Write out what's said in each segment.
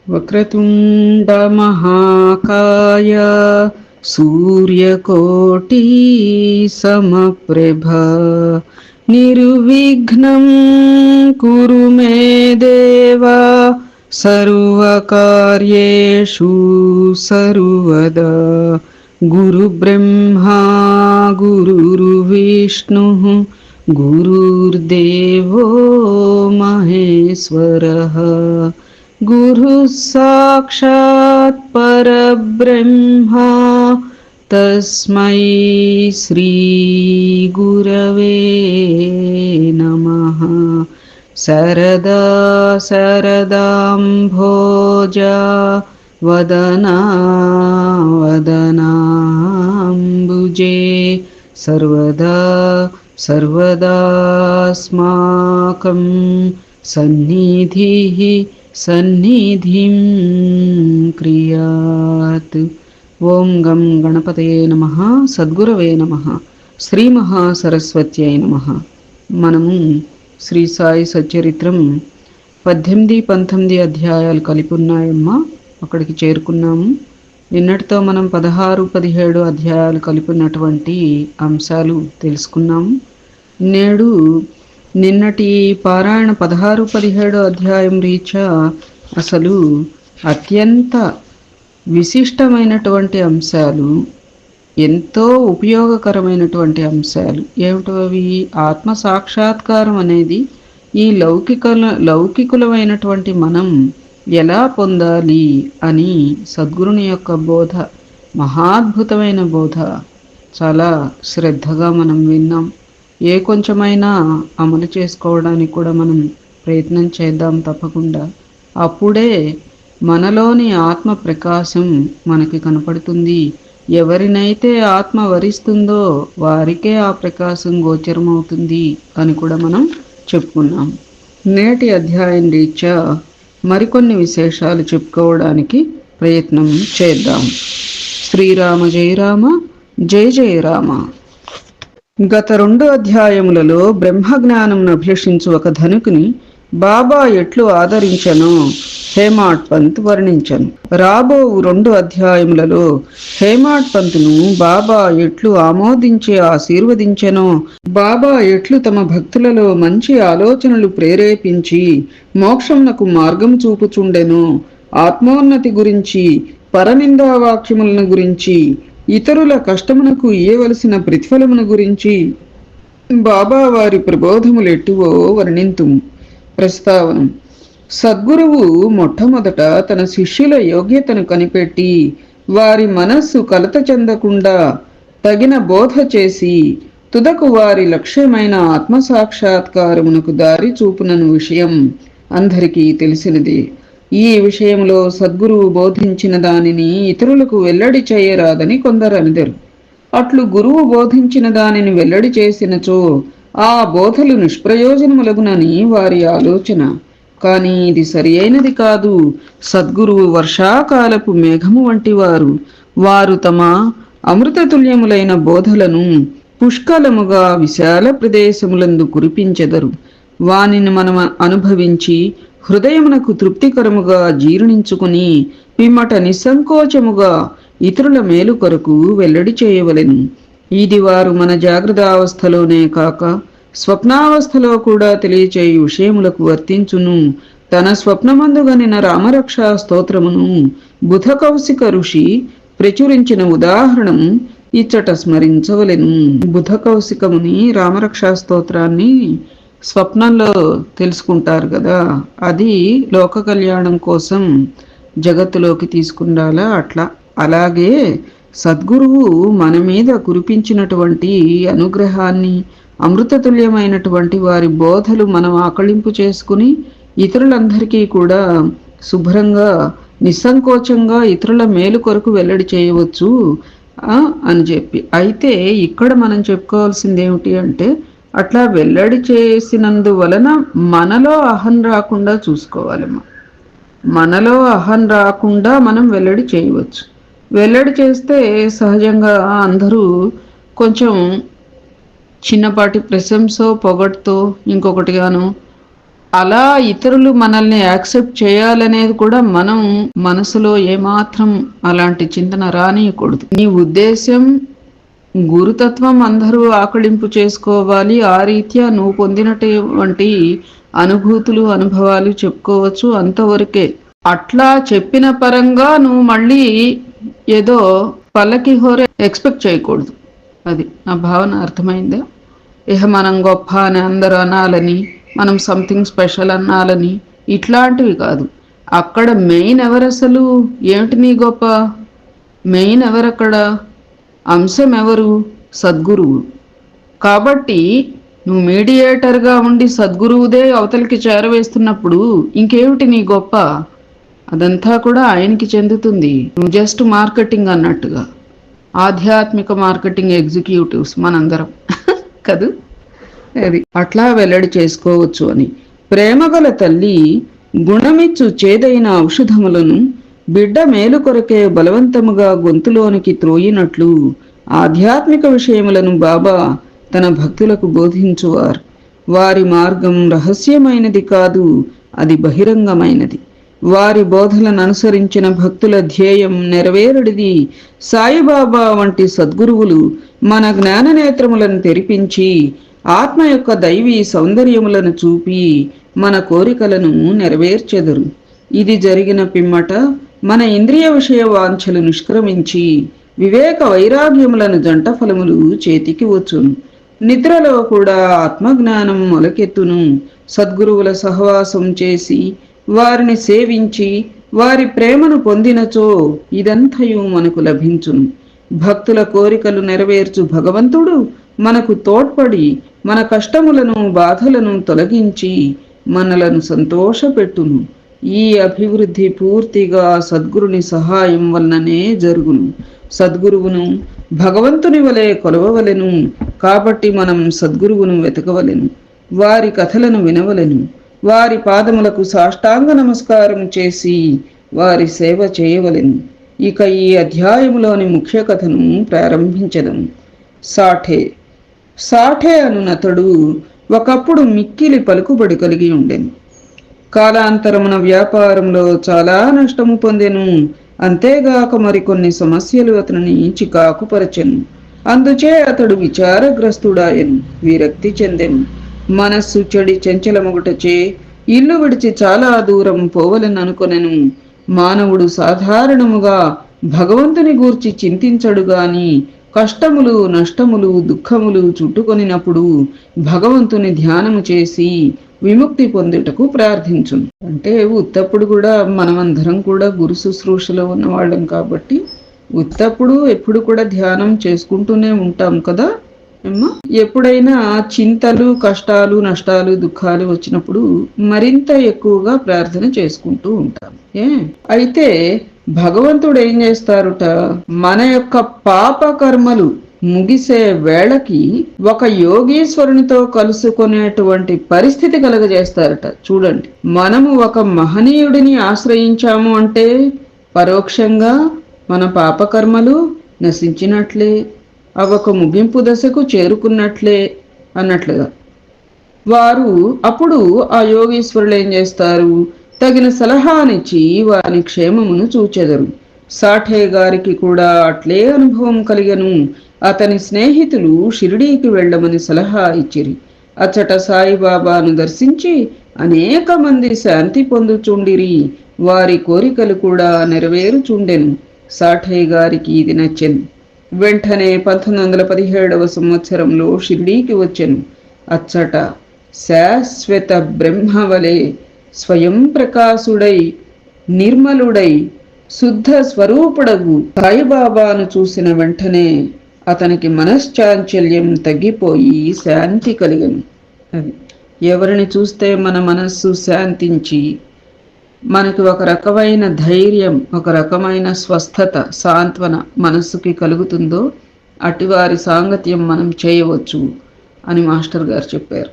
వక్రతుండ మహాకాయ సూర్యకోటి సమప్రభ నిర్విఘ్నం కురు మే దేవ సర్వకార్యేషు సర్వదా గురు బ్రహ్మా గురుర్విష్ణు గురుర్దేవో మహేశ్వరః గురు సాక్షాత్ పరబ్రహ్మ తస్మై శ్రీ గురవే నమః. శరదా శరదాంభోజ వదనా వదనాంబుజే సర్వదా సర్వదాస్మాకం సన్నిధిః సన్నిధిం క్రియాత్. ఓం గం గణపతయే నమః. సద్గురవే నమః. శ్రీ మహాసరస్వత్యై నమః. మనము శ్రీ సాయి సచ్చరిత్రం 18-19 అధ్యాయాలు కలిపి ఉన్నాయమ్మా. అక్కడికి చేరుకున్నాము. నిన్నటితో మనం 16-17 అధ్యాయాలు కలిపినటువంటి అంశాలు తెలుసుకున్నాము. నేడు నిన్నటి పారాయణ 16-17 అధ్యాయం రీత్యా అసలు అత్యంత విశిష్టమైనటువంటి అంశాలు, ఎంతో ఉపయోగకరమైనటువంటి అంశాలు ఏమిటవి? ఆత్మ సాక్షాత్కారం అనేది ఈ లౌకికులమైనటువంటి మనం ఎలా పొందాలి అని సద్గురుని యొక్క బోధ, మహాద్భుతమైన బోధ చాలా శ్రద్ధగా మనం విన్నాం. ఏ కొంచెమైనా అమలు చేసుకోవడానికి కూడా మనం ప్రయత్నం చేద్దాం తప్పకుండా. అప్పుడే మనలోని ఆత్మ ప్రకాశం మనకి కనపడుతుంది. ఎవరినైతే ఆత్మ వరిస్తుందో వారికే ఆ ప్రకాశం గోచరమవుతుంది అని కూడా మనం చెప్పుకున్నాం. నేటి అధ్యాయం రీత్యా మరికొన్ని విశేషాలు చెప్పుకోవడానికి ప్రయత్నం చేద్దాం. శ్రీరామ జయ రామ, జయ జయ రామ. గత 2 అధ్యాయములలో బ్రహ్మజ్ఞానంను అభ్యసించు ఒక ధనుకుని బాబా ఎట్లు ఆదరించనో హేమాడ్ పంత్ వర్ణించను. రాబో 2 అధ్యాయములలో హేమాడ్ పంతును బాబా ఎట్లు ఆమోదించి ఆశీర్వదించెనో, బాబా ఎట్లు తమ భక్తులలో మంచి ఆలోచనలు ప్రేరేపించి మోక్షమునకు మార్గం చూపుచుండెనో, ఆత్మోన్నతి గురించి, పరనిందావాక్యములను గురించి, ఇతరుల కష్టమునకు ఇయ్యవలసిన ప్రతిఫలమును గురించి బాబా వారి ప్రబోధములెట్టువో వర్ణింతుము. ప్రస్తావనం: సద్గురువు మొట్టమొదట తన శిష్యుల యోగ్యతను కనిపెట్టి వారి మనస్సు కలత చెందకుండా తగిన బోధ చేసి తుదకు వారి లక్ష్యమైన ఆత్మసాక్షాత్కారమునకు దారి చూపునను విషయం అందరికీ తెలిసినది. ఈ విషయంలో సద్గురువు బోధించిన దానిని ఇతరులకు వెల్లడి చేయరాదని కొందరు అనెదరు. అట్లు గురువు బోధించిన దానిని వెల్లడి చేసినచో ఆ బోధలు నిష్ప్రయోజనములగునని వారి ఆలోచన. కానీ ఇది సరి అయినది కాదు. సద్గురువు వర్షాకాలపు మేఘము వంటి వారు. వారు తమ అమృతతుల్యములైన బోధలను పుష్కలముగా విశాల ప్రదేశములందు కురిపించెదరు. వానిని మనం అనుభవించి హృదయమునకు తృప్తికరముగా జీర్ణించుకుని పిమ్మట నిస్సంకోచముగా ఇతరుల మేలు కొరకు వెల్లడి చేయవలెను. ఇది వారు మన జాగ్రత్త అవస్థలోనే కాక స్వప్నావస్థలో కూడా తెలియచేయు విషయములకు వర్తించును. తన స్వప్నమందుగనిన రామరక్షా స్తోత్రమును బుధ కౌశిక ఋషి ప్రచురించిన ఉదాహరణము ఇచ్చట స్మరించవలెను. బుధ కౌశికముని రామరక్షా స్తోత్రాన్ని స్వప్నంలో తెలుసుకుంటారు కదా, అది లోక కళ్యాణం కోసం జగత్తులోకి తీసుకుండాలా అట్లా. అలాగే సద్గురువు మన మీద కురిపించినటువంటి అనుగ్రహాన్ని, అమృతతుల్యమైనటువంటి వారి బోధలు మనం ఆకళింపు చేసుకుని ఇతరులందరికీ కూడా శుభ్రంగా నిస్సంకోచంగా ఇతరుల మేలు కొరకు వెల్లడి చేయవచ్చు అని చెప్పి. అయితే ఇక్కడ మనం చెప్పుకోవాల్సింది ఏమిటి అంటే, అట్లా వెల్లడి చేసినందువలన మనలో అహం రాకుండా చూసుకోవాలమ్మా. మనలో అహం రాకుండా మనం వెల్లడి చేయవచ్చు. వెల్లడి చేస్తే సహజంగా అందరూ కొంచెం చిన్నపాటి ప్రశంసో పొగడ్తో ఇంకొకటిగాను అలా ఇతరులు మనల్ని యాక్సెప్ట్ చేయాలనేది కూడా మనం మనసులో ఏమాత్రం అలాంటి చింతన రానియకూడదు. నీ ఉద్దేశం గురుతత్వం అందరూ ఆకళింపు చేసుకోవాలి, ఆ రీత్యా నువ్వు పొందినటువంటి అనుభూతులు అనుభవాలు చెప్పుకోవచ్చు, అంతవరకే. అట్లా చెప్పిన పరంగా నువ్వు మళ్ళీ ఏదో పల్లకి హోరే ఎక్స్పెక్ట్ చేయకూడదు. అది నా భావన. అర్థమైందా? ఇహ మనం గొప్ప అని అందరూ అనాలని, మనం సంథింగ్ స్పెషల్ అనాలని, ఇట్లాంటివి కాదు. అక్కడ మెయిన్ ఎవరు? అసలు ఏమిటి నీ గొప్ప? మెయిన్ ఎవరక్కడ? అంశం ఎవరు? సద్గురువు. కాబట్టి నువ్వు మీడియేటర్గా ఉండి సద్గురువుదే అవతలికి చేరవేస్తున్నప్పుడు ఇంకేమిటి నీ గొప్ప? అదంతా కూడా ఆయనకి చెందుతుంది. నువ్వు జస్ట్ మార్కెటింగ్ అన్నట్టుగా. ఆధ్యాత్మిక మార్కెటింగ్ ఎగ్జిక్యూటివ్స్ మనందరం కదూ. అది అట్లా వెల్లడి చేసుకోవచ్చు అని. ప్రేమగల తల్లి గుణమిచ్చు చేదైన ఔషధములను బిడ్డ మేలు కొరకే బలవంతముగా గొంతులోనికి త్రోయినట్లు ఆధ్యాత్మిక విషయములను బాబా తన భక్తులకు బోధించువారు. వారి మార్గం రహస్యమైనది కాదు, అది బహిరంగమైనది. వారి బోధలను అనుసరించిన భక్తుల ధ్యేయం నెరవేరుడిది. సాయిబాబా వంటి సద్గురువులు మన జ్ఞాననేత్రములను తెరిపించి ఆత్మ యొక్క దైవీ సౌందర్యములను చూపి మన కోరికలను నెరవేర్చెదరు. ఇది జరిగిన పిమ్మట మన ఇంద్రియ విషయ వాంఛలు నిష్క్రమించి వివేక వైరాగ్యములను జంట ఫలములు చేతికి వచ్చును. నిద్రలో కూడా ఆత్మజ్ఞానం మొలకెత్తును. సద్గురువుల సహవాసం చేసి వారిని సేవించి వారి ప్రేమను పొందినచో ఇదంతయు మనకు లభించును. భక్తుల కోరికలు నెరవేర్చు భగవంతుడు మనకు తోడ్పడి మన కష్టములను బాధలను తొలగించి మనలను సంతోషపెట్టును. ఈ అభివృద్ధి పూర్తిగా సద్గురుని సహాయం వలననే జరుగును. సద్గురువును భగవంతుని వలె కొలవవలెను. కాబట్టి మనం సద్గురువును వెతకవలెను, వారి కథలను వినవలెను, వారి పాదములకు సాష్టాంగ నమస్కారం చేసి వారి సేవ చేయవలెను. ఇక ఈ అధ్యాయములోని ముఖ్య కథను ప్రారంభించదము. సాఠే. సాఠే అనునతడు ఒకప్పుడు మిక్కిలి పలుకుబడి కలిగి ఉండెను. కాలాంతరమున వ్యాపారంలో చాలా నష్టము పొందెను. అంతేగాక మరికొన్ని సమస్యలు అతనిని చికాకుపరచెను. అందుచే అతడు విచారగ్రస్తుడాయెను, విరక్తి చెందెను. మనస్సు చెడి చంచలమొగటచే ఇల్లు విడిచి చాలా దూరం పోవలననుకొనెను. మానవుడు సాధారణముగా భగవంతుని గూర్చి చింతించడు గాని కష్టములు నష్టములు దుఃఖములు చుట్టుకొనినప్పుడు భగవంతుని ధ్యానము చేసి విముక్తి పొందుటకు ప్రార్థించును. అంటే ఉత్తప్పుడు కూడా మనమందరం కూడా గురు శుశ్రూషలో ఉన్నవాళ్ళం కాబట్టి ఉత్తప్పుడు ఎప్పుడు కూడా ధ్యానం చేసుకుంటూనే ఉంటాం కదా. ఎప్పుడైనా చింతలు కష్టాలు నష్టాలు దుఃఖాలు వచ్చినప్పుడు మరింత ఎక్కువగా ప్రార్థన చేసుకుంటూ ఉంటాం. అయితే భగవంతుడు ఏం చేస్తారుట, మన యొక్క పాప కర్మలు ముగిసే వేళకి ఒక యోగీశ్వరునితో కలుసుకునేటువంటి పరిస్థితి కలగజేస్తారట. చూడండి, మనము ఒక మహనీయుడిని ఆశ్రయించాము అంటే పరోక్షంగా మన పాపకర్మలు నశించినట్లే, అవొక ముగింపు దశకు చేరుకున్నట్లే అన్నట్లుగా. వారు అప్పుడు ఆ యోగీశ్వరులు ఏం చేస్తారు, తగిన సలహానిచ్చి వారి క్షేమమును చూచెదరు. సాఠే గారికి కూడా అట్లే అనుభవం కలిగను. అతని స్నేహితులు షిరిడీకి వెళ్ళమని సలహా ఇచ్చిరి. అచ్చట సాయిబాబాను దర్శించి అనేక మంది శాంతి పొందుచుండిరి. వారి కోరికలు కూడా నెరవేరుచుండెను. సాఠే గారికి ఇది నచ్చెను. వెంటనే 1917వ సంవత్సరంలో షిరిడీకి వచ్చెను. అచ్చట శాశ్వత బ్రహ్మవలే స్వయం ప్రకాశుడై నిర్మలుడై శుద్ధ స్వరూపుడగు సాయిబాబాను చూసిన వెంటనే అతనికి మనశ్చాంచల్యం తగ్గిపోయి శాంతి కలిగను. అది ఎవరిని చూస్తే మన మనస్సు శాంతించి మనకి ఒక రకమైన ధైర్యం, ఒక రకమైన స్వస్థత, సాంత్వన మనస్సుకి కలుగుతుందో అటివారి సాంగత్యం మనం చేయవచ్చు అని మాస్టర్ గారు చెప్పారు.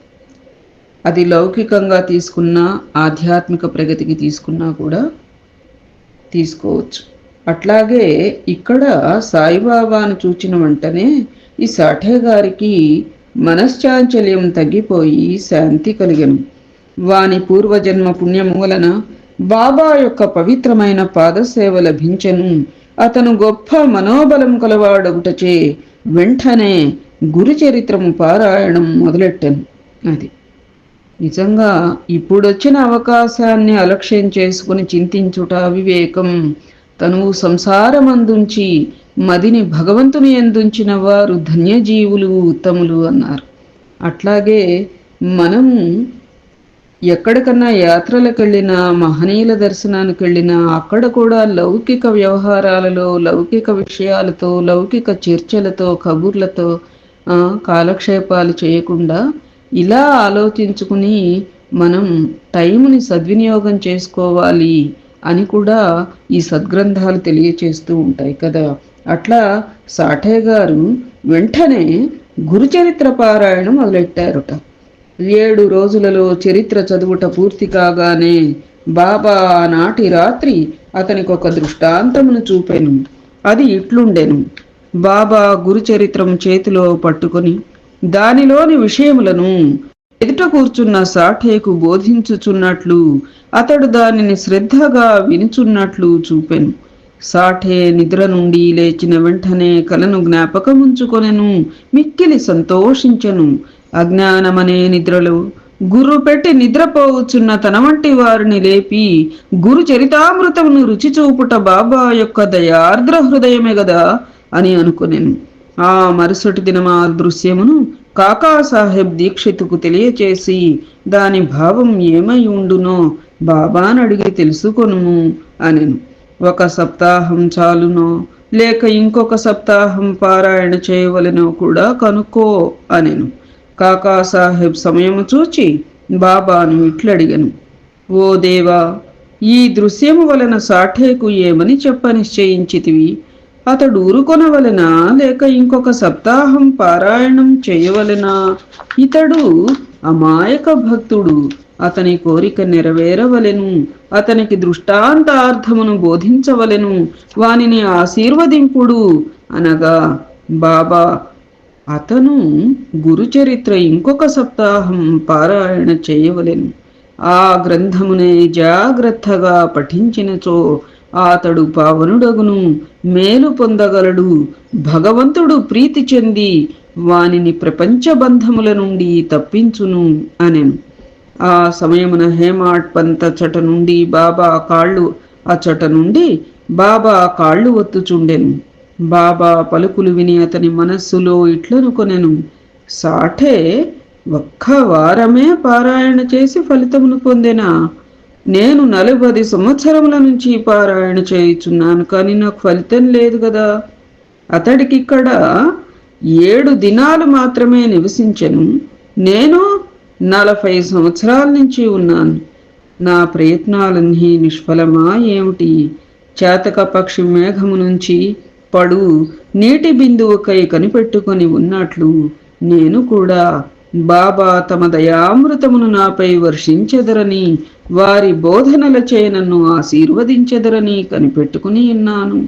అది లౌకికంగా తీసుకున్నా ఆధ్యాత్మిక ప్రగతికి తీసుకున్నా కూడా తీసుకోవచ్చు. అట్లాగే ఇక్కడ సాయిబాబాను చూచిన వెంటనే ఈ సాఠే గారికి మనశ్చాంచల్యం తగ్గిపోయి శాంతి కలిగను. వాని పూర్వజన్మ పుణ్యము వలన బాబా యొక్క పవిత్రమైన పాదసేవ లభించెను. అతను గొప్ప మనోబలం కలవాడగుటచే వెంటనే గురుచరిత్రము పారాయణం మొదలెట్టెను. అది నిజంగా ఇప్పుడొచ్చిన అవకాశాన్ని అలక్ష్యం చేసుకుని చింతించుట వివేకం. తను సంసారమందుంచి మదిని భగవంతుని ఎందుంచిన వారు ధన్యజీవులు, ఉత్తములు అన్నారు. అట్లాగే మనం ఎక్కడికన్నా యాత్రలకు వెళ్ళినా, మహనీయుల దర్శనానికి వెళ్ళినా అక్కడ కూడా లౌకిక వ్యవహారాలలో, లౌకిక విషయాలతో, లౌకిక చర్చలతో, కబుర్లతో కాలక్షేపాలు చేయకుండా ఇలా ఆలోచించుకుని మనం టైంని సద్వినియోగం చేసుకోవాలి అని కూడా ఈ సద్గ్రంథాలు తెలియచేస్తూ ఉంటాయి కదా. అట్లా సాఠే గారు వెంటనే గురుచరిత్ర పారాయణం మొదలెట్టారుట. 7 రోజులలో చరిత్ర చదువుట పూర్తి కాగానే బాబా నాటి రాత్రి అతనికి ఒక దృష్టాంతమును చూపెను. అది ఇట్లుండెను. బాబా గురుచరిత్రము చేతిలో పట్టుకొని దానిలోని విషయములను ఎదుట కూర్చున్న సాఠేకు బోధించుచున్నట్లు అతడు దానిని శ్రద్ధగా వినుచున్నట్లు చూపెను. సాఠే నిద్ర నుండి లేచిన వెంటనే కలను జ్ఞాపకముంచుకొనెను, మిక్కిలి సంతోషించెను. అజ్ఞానమనే నిద్రలో గురు పెట్టి నిద్రపోవచ్చున్న తన వంటి వారిని లేపి గురు చరితామృతమును రుచి చూపుట బాబా యొక్క దయార్ద్ర హృదయమే గదా అని అనుకునేను. ఆ మరుసటి దినం ఆ దృశ్యమును కాకాసాహెబ్ దీక్షితుకు తెలియచేసి దాని భావం ఏమై ఉండునో బాబాను అడిగి తెలుసుకొనుము అనెను. 1 సప్తాహం చాలునో లేక ఇంకొక సప్తాహం పారాయణ చేయవలెనో కూడా కనుక్కో అనెను. కాకాసాహెబ్ సమయము చూచి బాబాను ఇట్లడిగను. ఓ దేవా, ఈ దృశ్యము వలన సాఠేకు ఏమని చెప్ప నిశ్చయించితివి? అతడు ఊరుకొనవలెనా లేక ఇంకొక సప్తాహం పారాయణం చేయవలెనా? ఇతడు అమాయక భక్తుడు, అతని కోరిక నెరవేరవలెను, అతనికి దృష్టాంతార్థమును బోధించవలెను, వానిని ఆశీర్వదింపుడు అనగా బాబా అతను గురుచరిత్ర ఇంకొక సప్తాహం పారాయణ చేయవలెను. ఆ గ్రంథమునే జాగ్రత్తగా పఠించినచో అతడు పావనుడగును, మేలు పొందగలడు, భగవంతుడు ప్రీతి చెంది వానిని ప్రపంచ బంధముల నుండి తప్పించును అనెను. ఆ సమయమున హేమాడ్ పంత చట నుండి బాబా కాళ్ళు ఒత్తుచుండెను. బాబా పలుకులు విని అతని మనస్సులో ఇట్లనుకొనెను, సాఠే ఒక్క వారమే పారాయణ చేసి ఫలితమును పొందెనా? నేను 40 సంవత్సరముల నుంచి పారాయణ చేయుచున్నాను, కానీ నాకు ఫలితం లేదు కదా. అతడికిక్కడ 7 దినాలు మాత్రమే నివసించెను, నేను 40 సంవత్సరాల నుంచి ఉన్నాను. నా ప్రయత్నాలన్నీ నిష్ఫలమా ఏమిటి? చేతక పక్షి మేఘము నుంచి పడు నీటి బిందువుకై కనిపెట్టుకొని ఉన్నట్లు నేను కూడా బాబా తమ దయామృతమును నాపై వర్షించెదరని, వారి బోధనలచే నన్ను ఆశీర్వదించెదరని కనిపెట్టుకుని ఉన్నాను.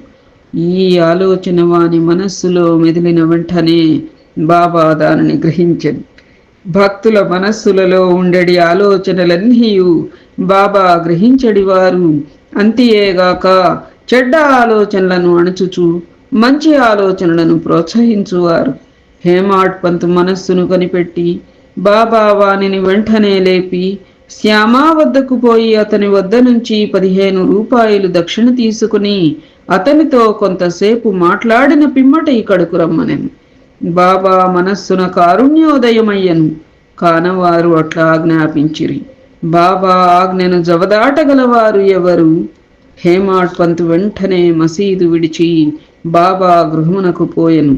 ఈ ఆలోచన వాని మనస్సులో మెదిలిన వెంటనే బాబా దానిని గ్రహించెను. భక్తుల మనస్సులలో ఉండెడి ఆలోచనలన్నీ బాబా గ్రహించడివారు. అంతియేగాక చెడ్డ ఆలోచనలను అణచుచు మంచి ఆలోచనలను ప్రోత్సహించువారు. హేమాడ్ పంత్ మనస్సును కనిపెట్టి బాబా వానిని వెంటనే లేపి శ్యామా వద్దకు పోయి అతని వద్ద నుంచి 15 రూపాయలు దక్షిణ తీసుకుని అతనితో కొంతసేపు మాట్లాడిన పిమ్మట ఇక్కడకు రమ్మనెను. బాబా మనస్సున కారుణ్యోదయమయ్యను. కానవారు అట్లా ఆజ్ఞాపించిరి. బాబా ఆజ్ఞను జవదాటగలవారు ఎవరు? హేమాడ్ పంత్ వెంటనే మసీదు విడిచి బాబా గృహమునకు పోయెను.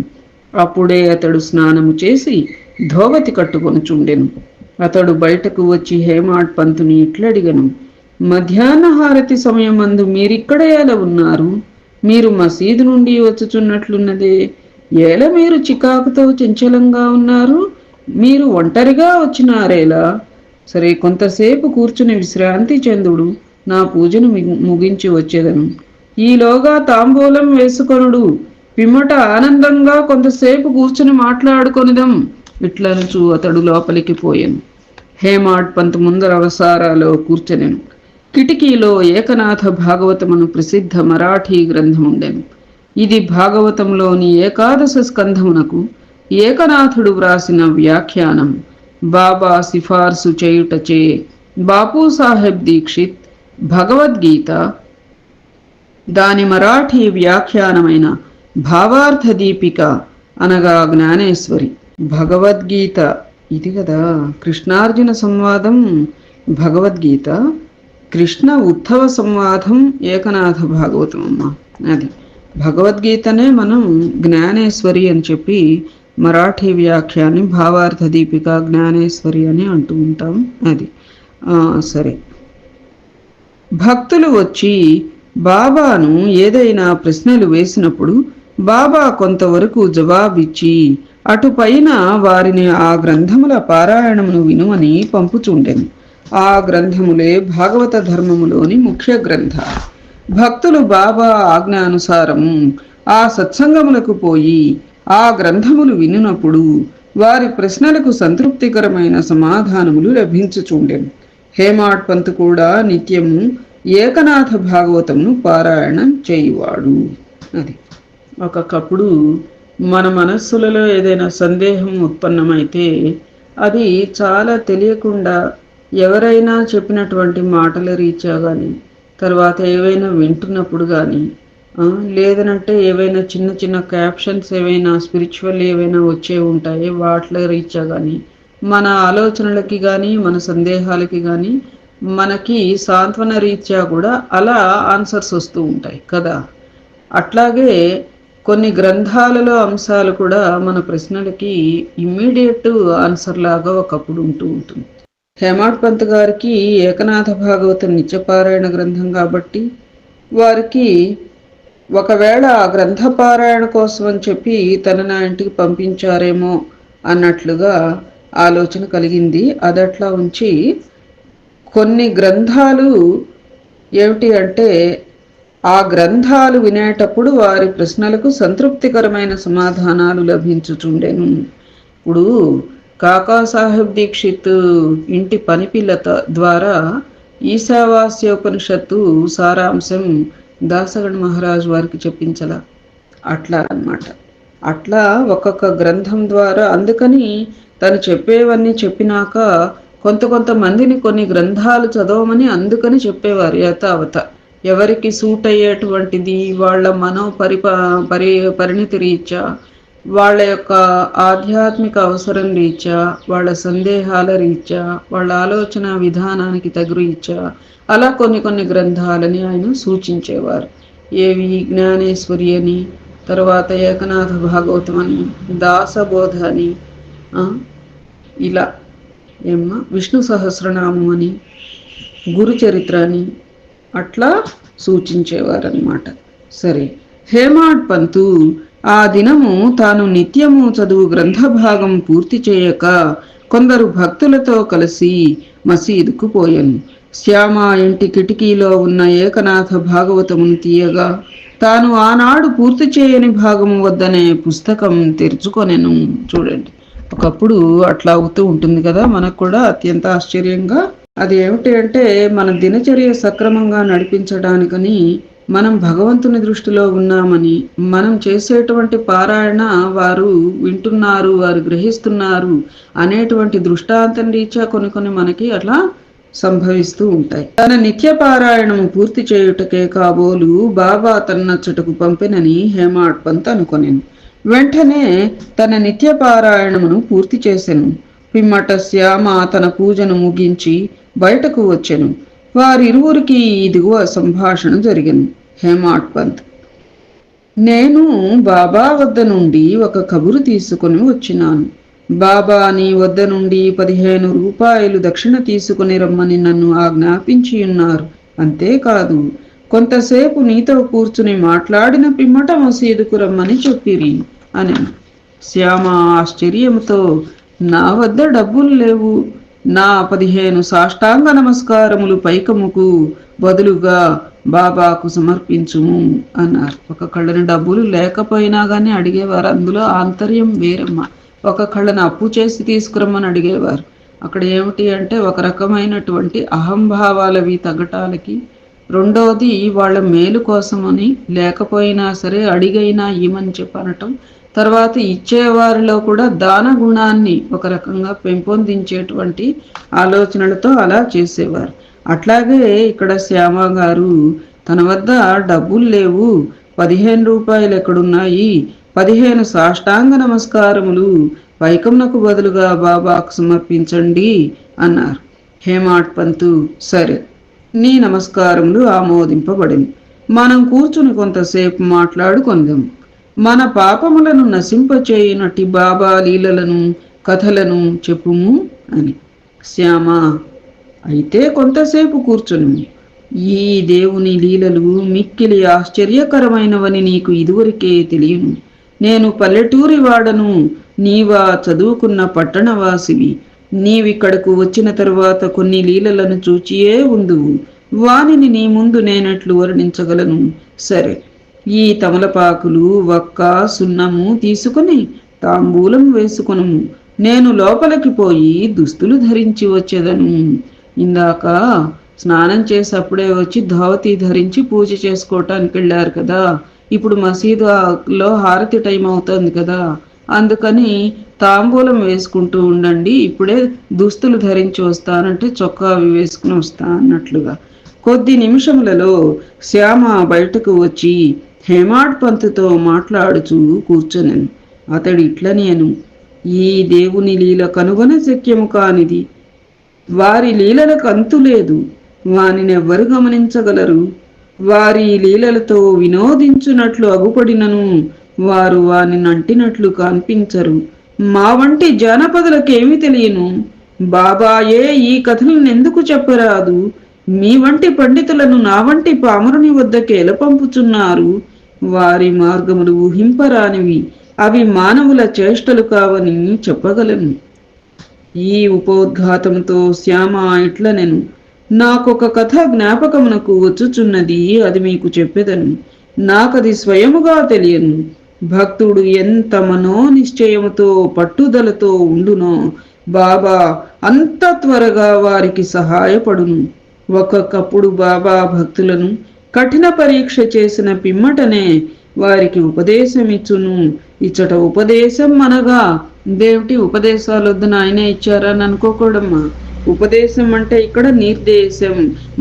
అప్పుడే అతడు స్నానము చేసి ధోవతి కట్టుకొనుచుండెను. అతడు బయటకు వచ్చి హేమాడ్ పంతుని ఇట్లడిగను, మధ్యాహ్న హారతి సమయమందు మీరిక్కడ ఎలా ఉన్నారు? మీరు మసీదు నుండి వచ్చుచున్నట్లున్నదే, ఏల మీరు చికాకుతో చంచలంగా ఉన్నారు? మీరు ఒంటరిగా వచ్చినారేలా? సరే, కొంతసేపు కూర్చుని విశ్రాంతి చెందుడు, నా పూజను ముగించి వచ్చేదను. ఈలోగా తాంబూలం వేసుకొనుడు, పిమ్మట ఆనందంగా కొంతసేపు కూర్చుని మాట్లాడుకొనిదం. ఇట్లనుచు అతడు లోపలికి పోయాను. హేమాడ్ పంత్ ముందర అవసారాలో కూర్చొనెను. కిటికీలో ఏకనాథ భాగవతమును ప్రసిద్ధ మరాఠీ గ్రంథముండెను. ఇది భాగవతంలోని ఏకాదశ స్కంధమునకు ఏకనాథుడు వ్రాసిన వ్యాఖ్యానం. బాబా సిఫార్సు చేయుటచే బాపూసాహెబ్ దీక్షిత్ భగవద్గీత దాని మరాఠీ వ్యాఖ్యానమైన భావార్థ దీపిక అనగా జ్ఞానేశ్వరి. భగవద్గీత ఇది కదా కృష్ణార్జున సంవాదం భగవద్గీత, కృష్ణ ఉద్ధవ సంవాదం ఏకనాథ భాగవతం అమ్మ. అది భగవద్గీతనే మనం జ్ఞానేశ్వరి అని చెప్పి మరాఠీ వ్యాఖ్యాన్ని భావార్థ దీపిక జ్ఞానేశ్వరి అని అంటూ ఉంటాం. అది సరే. భక్తులు వచ్చి బాబాను ఏదైనా ప్రశ్నలు వేసినప్పుడు బాబా కొంతవరకు జవాబిచ్చి అటుపైన వారిని ఆ గ్రంథముల పారాయణమును వినుమని పంపుచుండెను. ఆ గ్రంథములే భాగవత ధర్మములోని ముఖ్య గ్రంథాలు. భక్తులు బాబా ఆజ్ఞానుసారము ఆ సత్సంగములకు పోయి ఆ గ్రంథములు వినినప్పుడు వారి ప్రశ్నలకు సంతృప్తికరమైన సమాధానములు లభించుచుండెను. హేమాడ్ పంత్ కూడా నిత్యము ఏకనాథ భాగవతమును పారాయణం చేయువాడు. అది ఒకప్పుడు మన మనస్సులలో ఏదైనా సందేహం ఉత్పన్నమైతే అది చాలా తెలియకుండా ఎవరైనా చెప్పినటువంటి మాటల రీత్యా కానీ, తర్వాత ఏవైనా వింటున్నప్పుడు కానీ, లేదనంటే ఏవైనా చిన్న చిన్న క్యాప్షన్స్ ఏవైనా స్పిరిచువల్ ఏవైనా వచ్చే ఉంటాయి, వాటిల రీత్యా కానీ, మన ఆలోచనలకి కానీ మన సందేహాలకి కానీ మనకి సాంత్వన రీత్యా కూడా అలా ఆన్సర్స్ వస్తూ ఉంటాయి కదా. అట్లాగే కొన్ని గ్రంథాలలో అంశాలు కూడా మన ప్రశ్నలకి ఇమ్మీడియట్ ఆన్సర్ లాగా ఒకప్పుడు ఉంటూ ఉంటుంది. హేమాడ్ పంత్ గారికి ఏకనాథ భాగవతం నిత్యపారాయణ గ్రంథం కాబట్టి వారికి ఒకవేళ ఆ గ్రంథ పారాయణ కోసం అని చెప్పి నా ఇంటికి పంపించారేమో అన్నట్లుగా ఆలోచన కలిగింది. అదట్లా ఉంచి కొన్ని గ్రంథాలు ఏమిటి అంటే ఆ గ్రంథాలు వినేటప్పుడు వారి ప్రశ్నలకు సంతృప్తికరమైన సమాధానాలు లభించుచుండెను. ఇప్పుడు కాకాసాహెబ్ దీక్షిత్ ఇంటి పనిపిల్లత ద్వారా ఈశావాస్యోపనిషత్తు సారాంశం దాసగణ్ మహారాజ్ వారికి చెప్పించాల. అట్లా అన్నమాట. అట్లా ఒక్కొక్క గ్రంథం ద్వారా, అందుకని తను చెప్పేవన్నీ చెప్పినాక కొంతమందిని కొన్ని గ్రంథాలు చదవమని అందుకని చెప్పేవారు. యథావత ఎవరికి సూట్ అయ్యేటువంటిది వాళ్ళ పరిణితి రీత్యా, వాళ్ళ యొక్క ఆధ్యాత్మిక అవసరం రీత్యా, వాళ్ళ సందేహాల రీత్యా, వాళ్ళ ఆలోచన విధానానికి తగు రీత్యా అలా కొన్ని గ్రంథాలని ఆయన సూచించేవారు. ఏవి జ్ఞానేశ్వరి అని, తర్వాత ఏకనాథ భాగవతం అని, దాసబోధ అని, ఇలా విష్ణు సహస్రనామం అని, గురు చరిత్ర అని అట్లా సూచించేవారన్నమాట. సరే, హేమాడ్ పంతు ఆ దినము తాను నిత్యము చదువు గ్రంథ భాగం పూర్తి చేయక కొందరు భక్తులతో కలిసి మసీదుకు పోయాను. శ్యామ ఇంటి కిటికీలో ఉన్న ఏకనాథ భాగవతమును తీయగా తాను ఆనాడు పూర్తి చేయని భాగము వద్దనే పుస్తకం తెరుచుకొనెను. చూడండి, ఒకప్పుడు అట్లా అవుతూ ఉంటుంది కదా. మనకు కూడా అత్యంత ఆశ్చర్యంగా అది ఏమిటి అంటే, మన దినచర్య సక్రమంగా నడిపించడానికని మనం భగవంతుని దృష్టిలో ఉన్నామని, మనం చేసేటువంటి పారాయణ వారు వింటున్నారు, వారు గ్రహిస్తున్నారు అనేటువంటి దృష్టాంతం రీత్యా కొన్ని మనకి అట్లా సంభవిస్తూ ఉంటాయి. తన నిత్య పారాయణము పూర్తి చేయుటకే కాబోలు బాబా తన్నచ్చుటకు పంపినని హేమాడ్ పంత్ అనుకొనెను. వెంటనే తన నిత్య పారాయణమును పూర్తి చేసెను. పిమ్మట శ్యామ తన పూజను ముగించి బయటకు వచ్చెను. వారిరువురికి ఇదిగో సంభాషణ జరిగెను. హేమాడ్ పంత్: నేను బాబా వద్ద నుండి ఒక కబురు తీసుకుని వచ్చినాను. బాబా నీ వద్ద నుండి 15 రూపాయలు దక్షిణ తీసుకుని రమ్మని నన్ను ఆజ్ఞాపించి ఉన్నారు. అంతేకాదు, కొంతసేపు నీతో కూర్చుని మాట్లాడిన పిమ్మట మసీదుకు రమ్మని చెప్పిరి అని. శ్యామ ఆశ్చర్యంతో, నా వద్ద డబ్బులు లేవు, నా 15 సాష్టాంగ నమస్కారములు పైకముకు బదులుగా బాబాకు సమర్పించుము అన్నారు. ఒక కళ్ళని డబ్బులు లేకపోయినా కానీ అడిగేవారు. అందులో ఆంతర్యం వేరమ్మ. ఒక కళ్ళను అప్పు చేసి తీసుకురమ్మని అడిగేవారు, అక్కడ ఏమిటి అంటే ఒక రకమైనటువంటి అహంభావాలవి తగ్గటాలకి, రెండోది వాళ్ళ మేలు కోసమని, లేకపోయినా సరే అడిగైనా ఇవ్వమని చెప్పనటం, తర్వాత ఇచ్చేవారిలో కూడా దాన గుణాన్ని ఒక రకంగా పెంపొందించేటువంటి ఆలోచనలతో అలా చేసేవారు. అట్లాగే ఇక్కడ శ్యామ గారు తన వద్ద డబ్బులు లేవు, 15 రూపాయలు ఎక్కడున్నాయి, 15 సాష్టాంగ నమస్కారములు వైకంనకు బదులుగా బాబాకు సమర్పించండి అన్నారు. హేమాడ్ పంతు సరే, నీ నమస్కారములు ఆమోదింపబడింది. మనం కూర్చుని కొంతసేపు మాట్లాడుకొందాం. మన పాపములను నశింపచేయునట్టి బాబా లీలలను కథలను చెప్పుము అని. శ్యామ అయితే కొంతసేపు కూర్చును. ఈ దేవుని లీలలు మిక్కిలి ఆశ్చర్యకరమైనవని నీకు ఇదివరకే తెలియను. నేను పల్లెటూరి వాడను, నీవా చదువుకున్న పట్టణవాసివి. నీవిక్కడకు వచ్చిన తరువాత కొన్ని లీలలను చూచియే ఉందువు. వానిని నీ ముందు నేనెట్లు వర్ణించగలను. సరే, ఈ తమలపాకులు వక్క సున్నము తీసుకుని తాంబూలం వేసుకొనుము. నేను లోపలికి పోయి దుస్తులు ధరించి వచ్చేదను. ఇందాక స్నానం చేసి అప్పుడే వచ్చి ధోవతి ధరించి పూజ చేసుకోవటానికి వెళ్ళారు కదా, ఇప్పుడు మసీదులో హారతి టైం అవుతుంది కదా, అందుకని తాంబూలం వేసుకుంటూ ఉండండి, ఇప్పుడే దుస్తులు ధరించి వస్తానంటే చొక్కా అవి వేసుకుని వస్తా అన్నట్లుగా. కొద్ది నిమిషములలో శ్యామ బయటకు వచ్చి హేమాడ్ పంతుతో మాట్లాడుచూ కూర్చొనెను. అతడు ఇట్లనేను, ఈ దేవుని లీల కనుగొన శక్యము కానిది. వారి లీలలకు అంతు లేదు, వానినెవ్వరు గమనించగలరు. వారి లీలలతో వినోదించునట్లు అగుపడినను వారు వాని నంటినట్లు కనిపించరు. మా వంటి జానపదులకేమి తెలియను. బాబాయే ఈ కథలను ఎందుకు చెప్పరాదు? మీ వంటి పండితులను నా వంటి పామరుని వద్దకేల పంపుచున్నారు. వారి మార్గములు ఊహింపరానివి, అవి మానవుల చేష్టలు కావని చెప్పగలను. ఈ ఉపోద్ఘాతంతో శ్యామ ఇట్లనెను, నాకొక కథ జ్ఞాపకమునకు వచ్చుచున్నది, అది మీకు చెప్పెదను. నాకది స్వయముగా తెలియను. భక్తుడు ఎంత మనోనిశ్చయముతో పట్టుదలతో ఉండునో బాబా అంత త్వరగా వారికి సహాయపడును. ఒక్కొక్కప్పుడు బాబా భక్తులను కఠిన పరీక్ష చేసిన పిమ్మటనే వారికి ఉపదేశమిచ్చును. ఇచ్చట ఉపదేశం అనగా దేవుటి ఉపదేశాలు వద్దు ఆయనే ఇచ్చారని అనుకోకూడమ్మా. ఉపదేశం అంటే ఇక్కడ నిర్దేశం,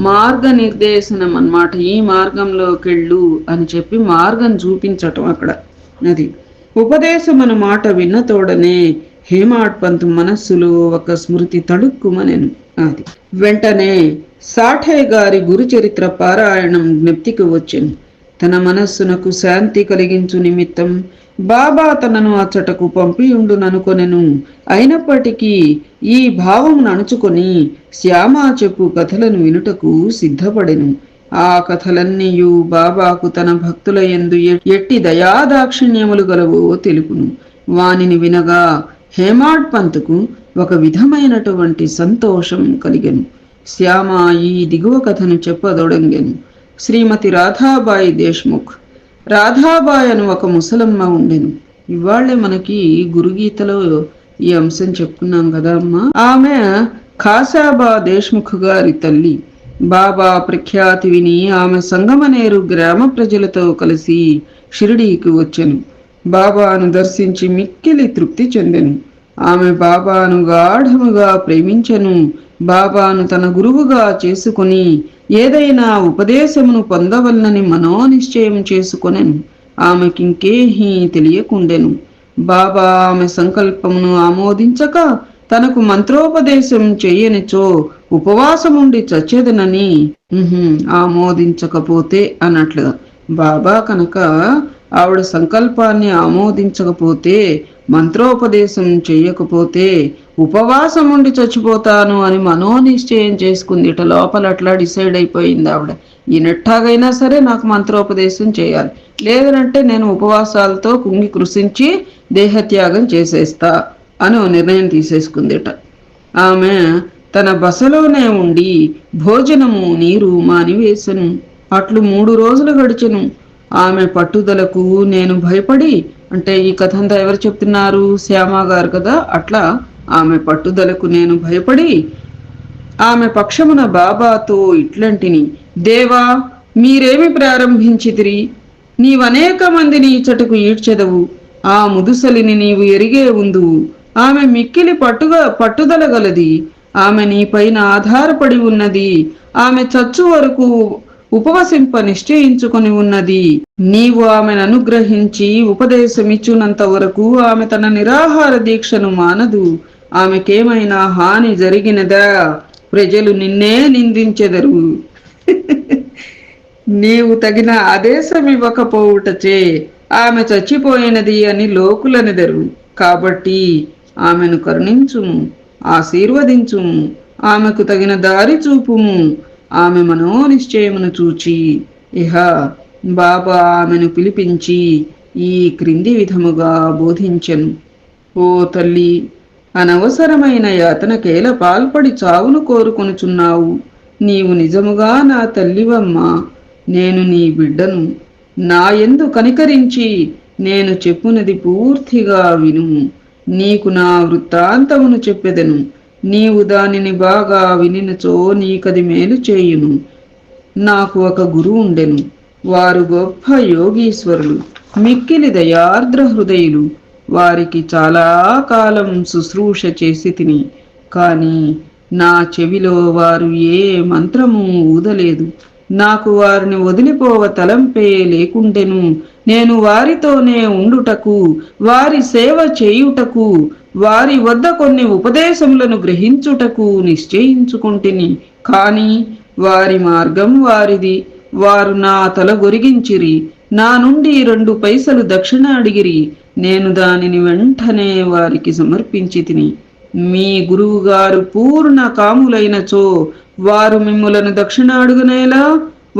మార్గ నిర్దేశనం అన్నమాట. ఈ మార్గంలోకి వెళ్ళు అని చెప్పి మార్గం చూపించటం అక్కడ. అది ఉపదేశం అన్న మాట విన్న తోడనే హేమాడ్ పంతు మనస్సులో ఒక స్మృతి తడుక్కుమనెను. అది వెంటనే సాఠే గారి గురుచరిత్ర పారాయణం జ్ఞప్తికి వచ్చెను. తన మనస్సునకు శాంతి కలిగించు నిమిత్తం బాబా తనను అచ్చటకు పంపియుండుననుకొనెను. అయినప్పటికీ ఈ భావమును అణుచుకొని శ్యామ చెప్పు కథలను వినుటకు సిద్ధపడెను. ఆ కథలన్నీయు బాబాకు తన భక్తుల యందు ఎట్టి దయాదాక్షిణ్యములు గలవో తెలుపును. వానిని వినగా హేమాడ్ పంతుకు ఒక విధమైనటువంటి సంతోషం కలిగెను. శ్యామ ఈ దిగువ కథను చెప్పదొడంగెను. శ్రీమతి రాధాబాయి దేశ్ముఖ్. రాధాబాయి అని ఒక ముసలమ్మ ఉండెను. ఇవాళ్లే మనకి గురుగీతలో ఈ అంశం చెప్పుకున్నాం కదా అమ్మా. ఆమె ఖాసాబా దేశ్ముఖ్ గారి తల్లి. బాబా ప్రఖ్యాతి విని ఆమె సంగమనేరు గ్రామ ప్రజలతో కలిసి షిరిడీకి వచ్చెను. బాబాను దర్శించి మిక్కిలి తృప్తి చెందెను. ఆమె బాబాను గాఢముగా ప్రేమించెను. బాబాను తన గురువుగా చేసుకుని ఏదైనా ఉపదేశమును పొందవలనని మనోనిశ్చయం చేసుకొనెను. ఆమెకింకేహీ తెలియకుండెను. బాబా ఆమె సంకల్పమును ఆమోదించక తనకు మంత్రోపదేశం చెయ్యనిచో ఉపవాసముండి చచ్చేదనని ఆమోదించకపోతే అన్నట్లుగా. బాబా కనుక ఆవిడ సంకల్పాన్ని ఆమోదించకపోతే, మంత్రోపదేశం చెయ్యకపోతే ఉపవాసం ఉండి చచ్చిపోతాను అని మనోనిశ్చయం చేసుకుంది. ఇట లోపల అట్లా డిసైడ్ అయిపోయింది ఆవిడ. ఈనెట్టాగైనా సరే నాకు మంత్రోపదేశం చేయాలి, లేదంటే నేను ఉపవాసాలతో కుంగి కృషించి దేహత్యాగం చేసేస్తా అని నిర్ణయం తీసేసుకుందిట. ఆమె తన బసలోనే ఉండి భోజనము నీరు మానివేసెను. అట్లు 3 రోజులు గడిచెను. ఆమె పట్టుదలకు నేను భయపడి, అంటే ఈ కథ అంతా ఎవరు చెప్తున్నారు? శ్యామ గారు కదా. అట్లా ఆమె పట్టుదలకు నేను భయపడి ఆమె పక్షమున బాబాతో ఇట్లంటిని, దేవా, మీరేమి ప్రారంభించితిరి? నీవనేక మందిని ఇచ్చటకు ఈడ్చెదవు. ఆ ముదుసలిని నీవు ఎరిగే ఉందువు. ఆమె మిక్కిలి పట్టుదల గలది. ఆమె నీపైన ఆధారపడి ఉన్నది. ఆమె చచ్చు వరకు ఉపవసింప నిశ్చయించుకొని ఉన్నది. నీవు ఆమెను అనుగ్రహించి ఉపదేశమిచ్చునంత వరకు ఆమె తన నిరాహార దీక్షను మానదు. ఆమెకేమైనా హాని జరిగినదా? ప్రజలు నిన్నే నిందించెదరు. నీవు తగిన ఆదేశమివ్వకపోవుటచే ఆమె చచ్చిపోయినది అని లోకులనెదరు. కాబట్టి ఆమెను కరుణించుము, ఆశీర్వదించుము, ఆమెకు తగిన దారి చూపుము. ఆమె మనోనిశ్చయమును చూచి ఇహ బాబా ఆమెను పిలిపించి ఈ క్రింది విధముగా బోధించెను. ఓ తల్లి, అనవసరమైన యాతనకేల పాల్పడి చావును కోరుకొనుచున్నావు. నీవు నిజముగా నా తల్లివమ్మా. నేను నీ బిడ్డను. నా యందు కనికరించి నేను చెప్పునది పూర్తిగా వినుము. నీకు నా వృత్తాంతమును చెప్పెదను. నీవు దానిని బాగా వినినచో నీకది మేలు చేయును. నాకు ఒక గురువు ఉండెను. వారు గొప్ప యోగీశ్వరులు, మిక్కిలి దయార్ద్ర హృదయులు. వారికి చాలా కాలం శుశ్రూష చేసి తిని, కాని నా చెవిలో వారు ఏ మంత్రము ఊదలేదు. నాకు వారిని వదిలిపోవ తలంపే లేకుండెను. నేను వారితోనే ఉండుటకు, వారి సేవ చేయుటకు, వారి వద్ద కొన్ని ఉపదేశములను గ్రహించుటకు నిశ్చయించుకుంటుని. కాని వారి మార్గం వారిది. వారు నా తల గొరిగించిరి. నా నుండి 2 పైసలు దక్షిణ అడిగిరి. నేను దానిని వెంటనే వారికి సమర్పించి తిని. మీ గురువుగారు పూర్ణ కాములైనచో వారు మిమ్ములను దక్షిణ అడుగునేలా?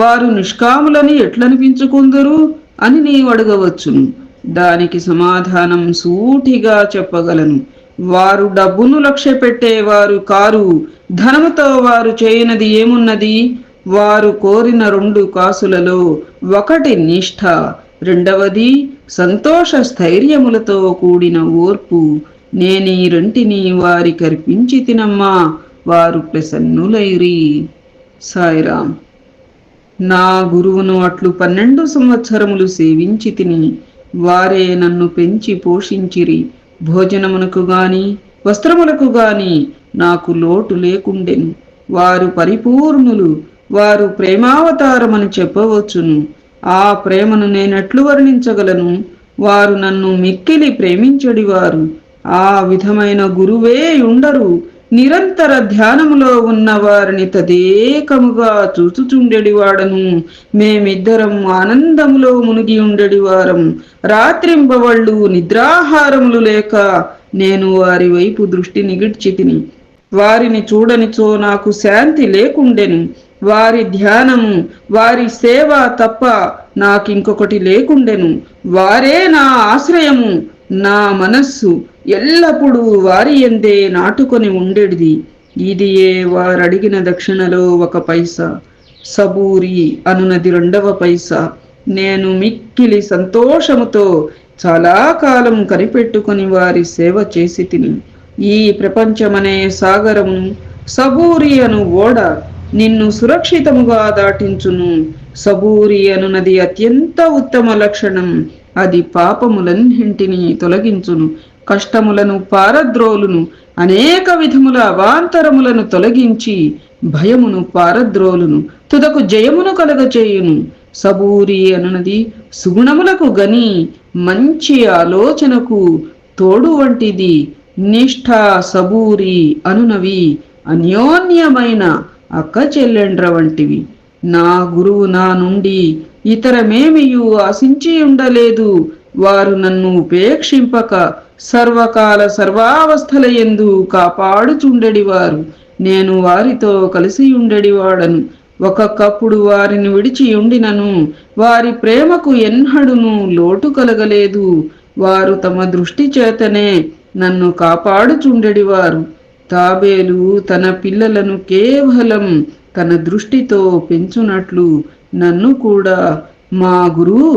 వారు నిష్కాములని ఎట్లనిపించుకుందరు అని నీవు అడగవచ్చును. దానికి సమాధానం సూటిగా చెప్పగలను. వారు డబ్బును లక్ష్య పెట్టేవారు కారు. ధనముతో వారు చేయనది ఏమున్నది? వారు కోరిన 2 కాసులలో ఒకటి నిష్ఠ, రెండవది సంతోష స్థైర్యములతో కూడిన ఓర్పు. నేనీ రెంటిని వారి కర్పించి తినమ్మా. వారు ప్రసన్నులైరి. సాయిరాం. నా గురువును అట్లు 12 సంవత్సరములు సేవించి తిని. వారే నన్ను పెంచి పోషించిరి. భోజనమునకు గాని వస్త్రములకు గాని నాకు లోటు లేకుండెను. వారు పరిపూర్ణులు. వారు ప్రేమావతారమని చెప్పవచ్చును. ఆ ప్రేమను నేనెట్లు వర్ణించగలను? వారు నన్ను మిక్కిలి ప్రేమించడివారు. ఆ విధమైన గురువే ఉండరు. నిరంతర ధ్యానములో ఉన్న వారిని తదేకముగా చూచుచుండెడివాడను. మేమిద్దరం ఆనందములో మునిగి ఉండెడివారం. రాత్రింబవళ్ళు నిద్రాహారములు లేక నేను వారి వైపు దృష్టి నిగిడ్చి తిని. వారిని చూడనిచో నాకు శాంతి లేకుండెను. వారి ధ్యానము, వారి సేవ తప్ప నాకింకొకటి లేకుండెను. వారే నా ఆశ్రయము. నా మనస్సు ఎల్లప్పుడూ వారి యందే నాటుకొని ఉండేది. ఇదియే వారడిగిన దక్షిణలో 1 పైసా. సబూరి అనునది 2వ పైసా. నేను మిక్కిలి సంతోషముతో చాలా కాలం కనిపెట్టుకొని వారి సేవ చేసి తిని. ఈ ప్రపంచమనే సాగరమును, సబూరి అను ఓడ నిన్ను సురక్షితముగా దాటించును. సబూరి అనునది అత్యంత ఉత్తమ లక్షణం. అది పాపములన్నింటినీ తొలగించును, కష్టములను పారద్రోలును, అనేక విధముల అవాంతరములను తొలగించి భయమును పారద్రోలును, తుదకు జయమును కలగచేయును. సబూరి అనునది సుగుణములకు గని, మంచి ఆలోచనకు తోడు వంటిది. నిష్ఠ, సబూరి అనునవి అన్యోన్యమైన అక్క చెల్లెండ్ర వంటివి. నా గురువు నా నుండి ఇతరమేమియూ ఆశించి ఉండలేదు. వారు నన్ను ఉపేక్షింపక సర్వకాల సర్వావస్థల యందు కాపాడుచుండెడివారు. నేను వారితో కలిసి ఉండెడివాడను. ఒక్కొక్కప్పుడు వారిని విడిచి ఉండినను వారి ప్రేమకు ఎన్నడూను లోటు కలగలేదు. వారు తమ దృష్టి చేతనే నన్ను కాపాడుచుండెడివారు. తాబేలు తన పిల్లలను కేవలం తన దృష్టితో పెంచునట్లు నన్ను కూడా మా గురువు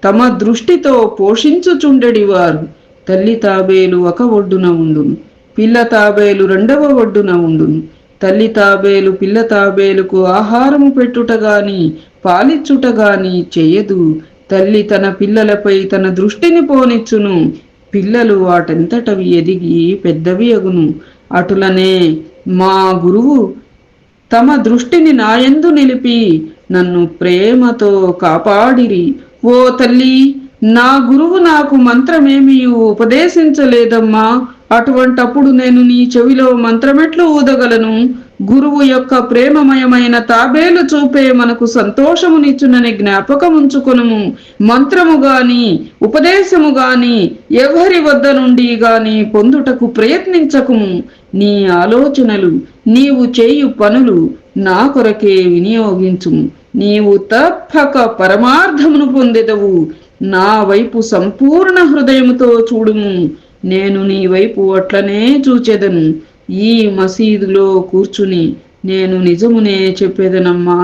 తమ దృష్టితో పోషించుచుండెడివారు. తల్లి తాబేలు ఒక ఒడ్డున ఉండును, పిల్ల తాబేలు రెండవ ఒడ్డున ఉండును. తల్లి తాబేలు పిల్ల తాబేలుకు ఆహారము పెట్టుట గాని పాలిచ్చుట గాని చెయ్యదు. తల్లి తన పిల్లలపై తన దృష్టిని పోనిచ్చును. పిల్లలు వాటంతటవి ఎదిగి పెద్దవి అగును. అటులనే మా గురువు తమ దృష్టిని నాయందు నిలిపి నన్ను ప్రేమతో కాపాడిరి. ఓ తల్లి, నా గురువు నాకు మంత్రమేమీ ఉపదేశించలేదమ్మా. అటువంటప్పుడు నేను నీ చెవిలో మంత్రమెట్లు ఊదగలను? గురువు యొక్క ప్రేమమయమైన తాబేలు చూపే మనకు సంతోషమునిచ్చునని జ్ఞాపకముంచుకొనుము. మంత్రము గాని ఉపదేశము గాని ఎవరి వద్ద నుండి గాని పొందుటకు ప్రయత్నించకుము. నీ ఆలోచనలు, నీవు చేయు పనులు నా కొరకే వినియోగించుము. నీవు తప్పక పరమార్థమును పొందెదవు. నా వైపు సంపూర్ణ హృదయముతో చూడుము. నేను నీ వైపు అట్లనే చూచెదను. ఈ మసీదులో కూర్చుని నేను నిజమునే చెప్పేదనమ్మా.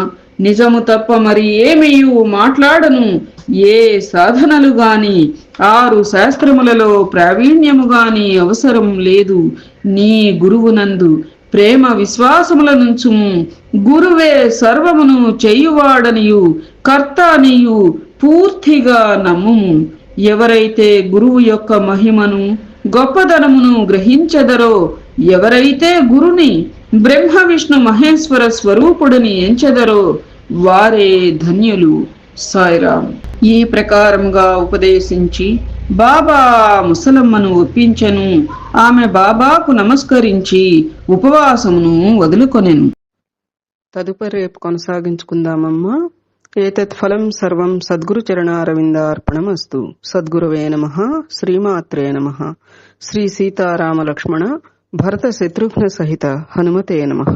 నిజము తప్ప మరి ఏమీయు మాట్లాడను. ఏ సాధనలు గాని 6 శాస్త్రములలో ప్రావీణ్యము గాని అవసరం లేదు. నీ గురువునందు ప్రేమ విశ్వాసముల నుంచుము. గురువే సర్వమును చేయువాడనియు కర్త అనియు పూర్తిగా నమ్ముము. ఎవరైతే గురువు యొక్క మహిమను గొప్పదనమును గ్రహించెదరో, ఎవరైతే గురుని బ్రహ్మ విష్ణు మహేశ్వర స్వరూపుడిని ఎంచెదరో వారే ధన్యులు. సాయిరాం. ఈ ప్రకారముగా ఉపదేశించి బాబా ముసలమ్మను ఒప్పించెను. ఆమె బాబాకు నమస్కరించి ఉపవాసమును వదులుకొనెను. తదుపరి రేపు కొనసాగించుకుందామమ్మా. ఏతత్ ఫలం సర్వం సద్గురు చరణారవిందార్పణమస్తు. సద్గురవే నమః. శ్రీమాత్రే నమః. శ్రీ సీతారామ లక్ష్మణ భరత శత్రుఘ్న సహిత హనుమతే నమః.